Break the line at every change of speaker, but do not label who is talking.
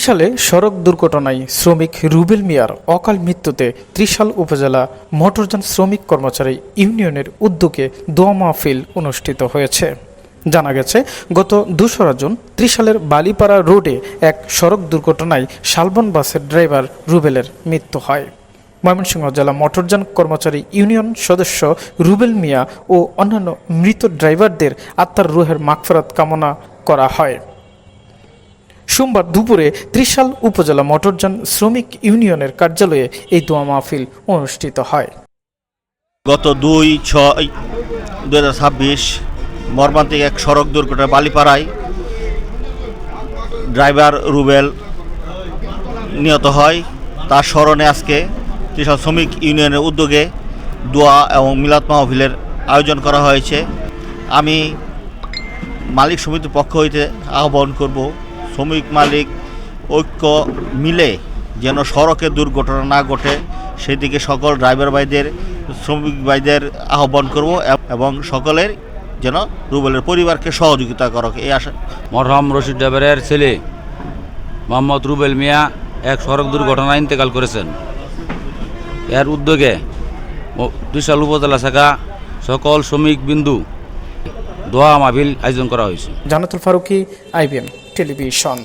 ত্রিশালে সড়ক দুর্ঘটনায় শ্রমিক রুবেল মিয়ার অকাল মৃত্যুতে ত্রিশাল উপজেলা মোটরযান শ্রমিক কর্মচারী ইউনিয়নের উদ্যোগে দোয়া মাহফিল অনুষ্ঠিত হয়েছে। জানা গেছে, গত ২রা জুন ত্রিশালের বালিপাড়া রোডে এক সড়ক দুর্ঘটনায় শালবন বাসের ড্রাইভার রুবেলের মৃত্যু হয়। ময়মনসিংহ জেলা মোটরযান কর্মচারী ইউনিয়ন সদস্য রুবেল মিয়া ও অন্যান্য মৃত ড্রাইভারদের আত্মার রুহের মাগফিরাত কামনা করা হয়। সোমবার দুপুরে ত্রিশাল উপজেলা মোটরযান শ্রমিক ইউনিয়নের কার্যালয়ে এই দোয়া মাহফিল অনুষ্ঠিত হয়।
গত ২/৬/২০২৬ মর্মান্তিক এক সড়ক দুর্ঘটনা বালিপাড়ায় ড্রাইভার রুবেল নিহত হয়। তার স্মরণে আজকে ত্রিশাল শ্রমিক ইউনিয়নের উদ্যোগে দোয়া এবং মিলাদ মাহফিলের আয়োজন করা হয়েছে। আমি মালিক সমিতির পক্ষ হইতে আহ্বান করব, শ্রমিক মালিক ঐক্য মিলে যেন সড়কে দুর্ঘটনা না ঘটে সেদিকে সকল ড্রাইভার ভাইদের, শ্রমিক ভাইদের আহ্বান করব এবং সকলের যেন রুবেলের পরিবারকে সহযোগিতা করক এই আশা।
মরহম রশিদ ড্রাইভারের ছেলে মোহাম্মদ রুবেল মিয়া এক সড়ক দুর্ঘটনায় ইন্তেকাল করেছেন। এর উদ্যোগে ত্রিশাল উপজেলা শাখা সকল শ্রমিক বিন্দু দোয়া মাহফিল আয়োজন করা হয়েছে।
জান্নাতুল ফারুকী, IBN টেলিভিশন।